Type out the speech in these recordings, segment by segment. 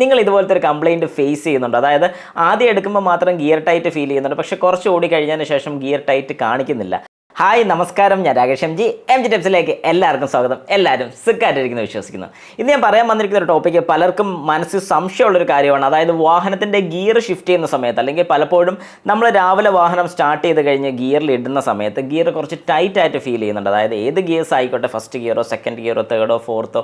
നിങ്ങൾ ഇതുപോലത്തെ ഒരു കംപ്ലയിൻറ്റ് ഫേസ് ചെയ്യുന്നുണ്ട്. അതായത് ആദ്യം എടുക്കുമ്പോൾ മാത്രം ഗിയർ ടൈറ്റ് ഫീൽ ചെയ്യുന്നുണ്ട്, പക്ഷേ കുറച്ച് ഓടി കഴിഞ്ഞതിന് ശേഷം ഗിയർ ടൈറ്റ് കാണിക്കുന്നില്ല. ഹായ് നമസ്കാരം, ഞാൻ രാകേഷ് എം ജി ടിപ്സിലേക്ക് എല്ലാവർക്കും സ്വാഗതം. എല്ലാവരും സുഖമായിട്ടിരിക്കുന്നു വിശ്വസിക്കുന്നു. ഇന്ന് ഞാൻ പറയാൻ വന്നിരിക്കുന്ന ഒരു ടോപ്പിക്ക് പലർക്കും മനസ്സിൽ സംശയമുള്ളൊരു കാര്യമാണ്. അതായത് വാഹനത്തിൻ്റെ ഗിയർ ഷിഫ്റ്റ് ചെയ്യുന്ന സമയത്ത്, അല്ലെങ്കിൽ പലപ്പോഴും നമ്മൾ രാവിലെ വാഹനം സ്റ്റാർട്ട് ചെയ്ത് കഴിഞ്ഞ് ഗിയറിൽ ഇടുന്ന സമയത്ത് ഗിയർ കുറച്ച് ടൈറ്റ് ആയിട്ട് ഫീൽ ചെയ്യുന്നുണ്ട്. അതായത് ഏത് ഗിയേഴ്സ് ആയിക്കോട്ടെ, ഫസ്റ്റ് ഗിയറോ സെക്കൻഡ് ഗിയറോ തേർഡോ ഫോർത്തോ,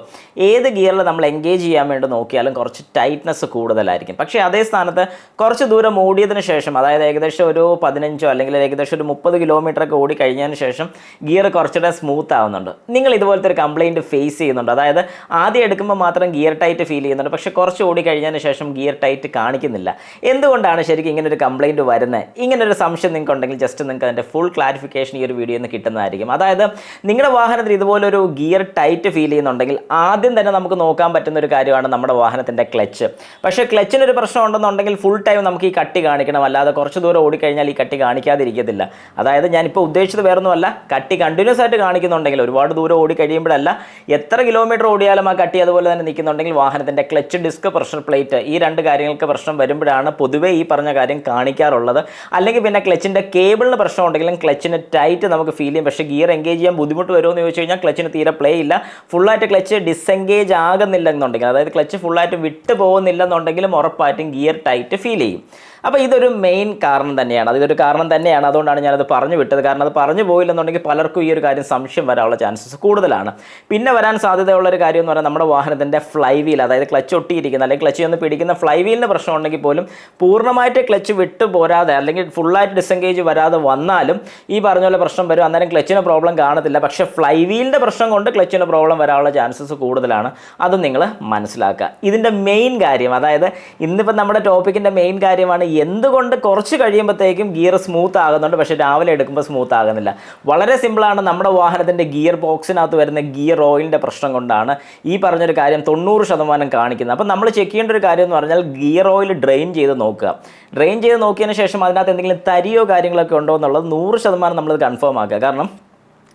ഏത് ഗിയറിൽ നമ്മൾ എൻഗേജ് ചെയ്യാൻ വേണ്ടി നോക്കിയാലും കുറച്ച് ടൈറ്റ്നസ് കൂടുതലായിരിക്കും. പക്ഷേ അതേ സ്ഥാനത്ത് കുറച്ച് ദൂരം ഓടിയതിന് ശേഷം, അതായത് ഏകദേശം ഒരു 15 അല്ലെങ്കിൽ ഏകദേശം ഒരു 30 കിലോമീറ്ററൊക്കെ ഓടി കഴിഞ്ഞ ശേഷം ഗിയർ കുറച്ചുകൂടെ സ്മൂത്ത് ആവുന്നുണ്ട്. നിങ്ങൾ ഇതുപോലത്തെ ഒരു കംപ്ലയിൻറ്റ് ഫേസ് ചെയ്യുന്നുണ്ട്. അതായത് ആദ്യം എടുക്കുമ്പോൾ മാത്രം ഗിയർ ടൈറ്റ് ഫീൽ ചെയ്യുന്നുണ്ട്, പക്ഷേ കുറച്ച് ഓടി കഴിഞ്ഞതിന് ശേഷം ഗിയർ ടൈറ്റ് കാണിക്കുന്നില്ല. എന്തുകൊണ്ടാണ് ശരിക്കും ഇങ്ങനെ ഒരു കംപ്ലയിൻറ്റ് വരുന്നത്? ഇങ്ങനൊരു സംശയം നിങ്ങൾക്ക് ഉണ്ടെങ്കിൽ ജസ്റ്റ് നിങ്ങൾക്ക് അതിൻ്റെ ഫുൾ ക്ലാരിഫിക്കേഷൻ ഈ ഒരു വീഡിയോയിൽ നിന്ന് കിട്ടുന്നതായിരിക്കും. അതായത് നിങ്ങളുടെ വാഹനത്തിൽ ഇതുപോലൊരു ഗിയർ ടൈറ്റ് ഫീൽ ചെയ്യുന്നുണ്ടെങ്കിൽ ആദ്യം തന്നെ നമുക്ക് നോക്കാൻ പറ്റുന്ന ഒരു കാര്യമാണ് നമ്മുടെ വാഹനത്തിൻ്റെ ക്ലച്ച്. പക്ഷേ ക്ലച്ചിനൊരു പ്രശ്നം ഉണ്ടെന്നുണ്ടെങ്കിൽ ഫുൾ ടൈം നമുക്ക് ഈ കട്ടി കാണിക്കണം, അല്ലാതെ കുറച്ച് ദൂരം ഓടിക്കഴിഞ്ഞാൽ ഈ കട്ടി കാണിക്കാതിരിക്കത്തില്ല. അതായത് ഞാനിപ്പോൾ ഉദ്ദേശിച്ചത് വേറൊന്നുമല്ല, കട്ടി കണ്ടിന്യൂസ് ആയിട്ട് കാണിക്കുന്നുണ്ടെങ്കിൽ, ഒരുപാട് ദൂരം ഓടി കഴിയുമ്പോഴല്ല, എത്ര കിലോമീറ്റർ ഓടിയാലും ആ കട്ടി അതുപോലെ തന്നെ നിൽക്കുന്നുണ്ടെങ്കിൽ വാഹനത്തിൻ്റെ ക്ലച്ച് ഡിസ്ക്, പ്രഷർ പ്ലേറ്റ്, ഈ രണ്ട് കാര്യങ്ങൾക്ക് പ്രശ്നം വരുമ്പോഴാണ് പൊതുവേ ഈ പറഞ്ഞ കാര്യം കാണിക്കാറുള്ളത്. അല്ലെങ്കിൽ പിന്നെ ക്ലച്ചിൻ്റെ കേബിളിന് പ്രശ്നം ഉണ്ടെങ്കിലും ക്ലച്ചിന് ടൈറ്റ് നമുക്ക് ഫീൽ ചെയ്യും, പക്ഷേ ഗിയർ എൻഗേജ് ചെയ്യാൻ ബുദ്ധിമുട്ട് വരുമോ എന്ന് ചോദിച്ചു കഴിഞ്ഞാൽ ക്ലച്ചിന് തീരെ പ്ലേ ഇല്ല. ഫുള്ളായിട്ട് ക്ലച്ച് ഡിസെൻഗേജ് ആകുന്നില്ലെന്നുണ്ടെങ്കിൽ, അതായത് ക്ലച്ച് ഫുള്ളായിട്ട് വിട്ടു പോകുന്നില്ലെന്നുണ്ടെങ്കിലും ഉറപ്പായിട്ടും ഗിയർ ടൈറ്റ് ഫീൽ ചെയ്യും. അപ്പോൾ ഇതൊരു മെയിൻ കാരണം തന്നെയാണ്, അതുകൊണ്ടാണ് ഞാനത് പറഞ്ഞു വിട്ടത്. കാരണം അത് പറഞ്ഞു പോയില്ലെന്നുണ്ടെങ്കിൽ പലർക്കും ഈ ഒരു കാര്യം സംശയം വരാനുള്ള ചാൻസസ് കൂടുതലാണ്. പിന്നെ വരാൻ സാധ്യതയുള്ളൊരു കാര്യം എന്ന് പറഞ്ഞാൽ നമ്മുടെ വാഹനത്തിൻ്റെ ഫ്ലൈ വീൽ, അതായത് ക്ലച്ച് ഒട്ടിയിരിക്കുന്ന അല്ലെങ്കിൽ ക്ലച്ച് ഒന്ന് പിടിക്കുന്ന ഫ്ലൈ വീലിന് പ്രശ്നം ഉണ്ടെങ്കിൽ പോലും പൂർണ്ണമായിട്ട് ക്ലച്ച് വിട്ടു പോരാതെ അല്ലെങ്കിൽ ഫുള്ളായിട്ട് ഡിസെൻഗേജ് വരാതെ വന്നാലും ഈ പറഞ്ഞ പോലെ പ്രശ്നം വരും. അന്നേരം ക്ലച്ചിന് പ്രോബ്ലം കാണത്തില്ല, പക്ഷേ ഫ്ലൈ വീലിൻ്റെ പ്രശ്നം കൊണ്ട് ക്ലച്ചിന് പ്രോബ്ലം വരാനുള്ള ചാൻസസ് കൂടുതലാണ്. അത് നിങ്ങൾ മനസ്സിലാക്കുക. ഇതിൻ്റെ മെയിൻ കാര്യം, അതായത് ഇന്നിപ്പോൾ നമ്മുടെ ടോപ്പിക്കിൻ്റെ മെയിൻ കാര്യമാണ് എന്തുകൊണ്ട് കുറച്ച് കഴിയുമ്പോഴത്തേക്കും ഗിയർ സ്മൂത്ത് ആകുന്നുണ്ട്, പക്ഷേ രാവിലെ എടുക്കുമ്പോൾ സ്മൂത്ത് ആകുന്നില്ല. വളരെ സിമ്പിളാണ്. നമ്മുടെ വാഹനത്തിൻ്റെ ഗിയർ ബോക്സിനകത്ത് വരുന്ന ഗിയർ ഓയിലിൻ്റെ പ്രശ്നം കൊണ്ടാണ് ഈ പറഞ്ഞൊരു കാര്യം 90% കാണിക്കുന്നത്. അപ്പോൾ നമ്മൾ ചെക്ക് ചെയ്യേണ്ട ഒരു കാര്യം എന്ന് പറഞ്ഞാൽ ഗിയർ ഓയിൽ ഡ്രെയിൻ ചെയ്ത് നോക്കുക. ഡ്രെയിൻ ചെയ്ത് നോക്കിയതിന് ശേഷം അതിനകത്ത് എന്തെങ്കിലും തരിയോ കാര്യങ്ങളൊക്കെ ഉണ്ടോ എന്നുള്ളത് 100% നമ്മളത് കൺഫേം ആക്കുക. കാരണം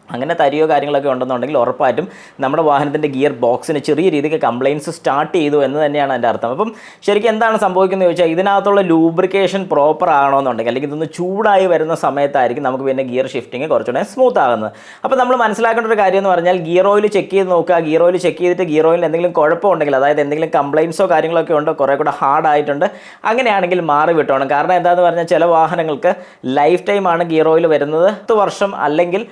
അങ്ങനെ തരിയോ കാര്യങ്ങളൊക്കെ ഉണ്ടെന്നുണ്ടെങ്കിൽ ഉറപ്പായിട്ടും നമ്മുടെ വാഹനത്തിൻ്റെ ഗിയർ ബോക്സിന് ചെറിയ രീതിക്ക് കംപ്ലയിൻസ് സ്റ്റാർട്ട് ചെയ്തു എന്ന് തന്നെയാണ് എൻ്റെ അർത്ഥം. അപ്പം ശരിക്കും എന്താണ് സംഭവിക്കുന്നത് ചോദിച്ചാൽ, ഇതിനകത്തുള്ള ലൂബ്രിക്കേഷൻ പ്രോപ്പർ ആണോന്നുണ്ടെങ്കിൽ, അല്ലെങ്കിൽ ഇതൊന്ന് ചൂടായി വരുന്ന സമയത്തായിരിക്കും നമുക്ക് പിന്നെ ഗിയർ ഷിഫ്റ്റിങ് കുറച്ചുകൂടെ സ്മൂത്ത് ആകുന്നത്. അപ്പോൾ നമ്മൾ മനസ്സിലാക്കേണ്ട ഒരു കാര്യം എന്ന് പറഞ്ഞാൽ ഗിയർ ഓയിൽ ചെക്ക് ചെയ്ത് നോക്കുക. ഗിയർ ഓയിൽ ചെക്ക് ചെയ്തിട്ട് ഗിയർ ഓയിലിൽ എന്തെങ്കിലും കുഴപ്പമുണ്ടെങ്കിൽ, അതായത് എന്തെങ്കിലും കംപ്ലയിൻസോ കാര്യങ്ങളൊക്കെ ഉണ്ടോ, കുറേ കൂടെ ഹാർഡായിട്ടുണ്ട്, അങ്ങനെയാണെങ്കിൽ മാറി വിട്ടോണം. കാരണം എന്താണെന്ന് പറഞ്ഞാൽ ചില വാഹനങ്ങൾക്ക് ലൈഫ് ടൈമാണ് ഗിയർ ഓയിൽ വരുന്നത്. 10 വർഷം അല്ലെങ്കിൽ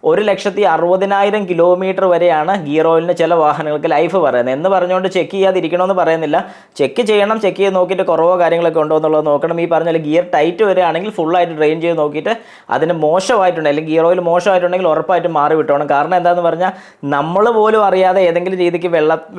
1,60,000 കിലോമീറ്റർ വരെയാണ് ഗിയർ ഓയിലിന് ചില വാഹനങ്ങൾക്ക് ലൈഫ് പറയുന്നത്. എന്ന് പറഞ്ഞുകൊണ്ട് ചെക്ക് ചെയ്യാതിരിക്കണമെന്ന് പറയുന്നില്ല. ചെക്ക് ചെയ്യണം, ചെക്ക് ചെയ്ത് നോക്കിയിട്ട് കുറവോ കാര്യങ്ങളൊക്കെ ഉണ്ടോ എന്നുള്ളത് നോക്കണം. ഈ പറഞ്ഞാൽ ഗിയർ ടൈറ്റ് വരികയാണെങ്കിൽ ഫുള്ളായിട്ട് ഡ്രെയിൻ ചെയ്ത് നോക്കിയിട്ട് അതിന് മോശമായിട്ടുണ്ടെങ്കിൽ, അല്ലെങ്കിൽ ഗിയർ ഓയിൽ മോശമായിട്ടുണ്ടെങ്കിൽ ഉറപ്പായിട്ടും മാറി വിട്ടോണം. കാരണം എന്താണെന്ന് പറഞ്ഞാൽ നമ്മൾ പോലും അറിയാതെ ഏതെങ്കിലും രീതിക്ക്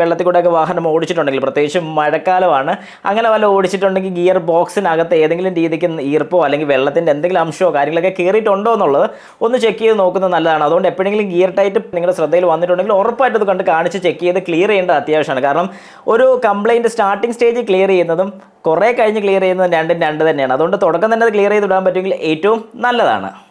വെള്ളത്തിൽ കൂടെയൊക്കെ വാഹനം ഓടിച്ചിട്ടുണ്ടെങ്കിൽ, പ്രത്യേകിച്ച് മഴക്കാലമാണ്, അങ്ങനെ വല്ല ഓടിച്ചിട്ടുണ്ടെങ്കിൽ ഗിയർ ബോക്സിനകത്ത് ഏതെങ്കിലും രീതിക്ക് ഈർപ്പോ അല്ലെങ്കിൽ വെള്ളത്തിൻ്റെ എന്തെങ്കിലും അംശമോ കാര്യങ്ങളൊക്കെ കയറിയിട്ടുണ്ടോ എന്നുള്ളത് ഒന്ന് ചെക്ക് ചെയ്ത് നോക്കുന്നത് നല്ലതാണ്. അതുകൊണ്ട് എപ്പോഴെങ്കിലും ഗിയർ ടൈറ്റ് നിങ്ങളുടെ ശ്രദ്ധയിൽ വന്നിട്ടുണ്ടെങ്കിൽ ഉറപ്പായിട്ട് അത് കണ്ട് കാണിച്ച് ചെക്ക് ചെയ്ത് ക്ലിയർ ചെയ്യേണ്ടത് അത്യാവശ്യമാണ്. കാരണം ഒരു കംപ്ലയിൻറ്റ് സ്റ്റാർട്ടിംഗ് സ്റ്റേജിൽ ക്ലിയർ ചെയ്യുന്നതും കുറേ കഴിഞ്ഞ് ക്ലിയർ ചെയ്യുന്നതും രണ്ടും രണ്ട് തന്നെയാണ്. അതുകൊണ്ട് തുടക്കം തന്നെ അത് ക്ലിയർ ചെയ്ത് വിടാൻ പറ്റുമെങ്കിൽ ഏറ്റവും നല്ലതാണ്.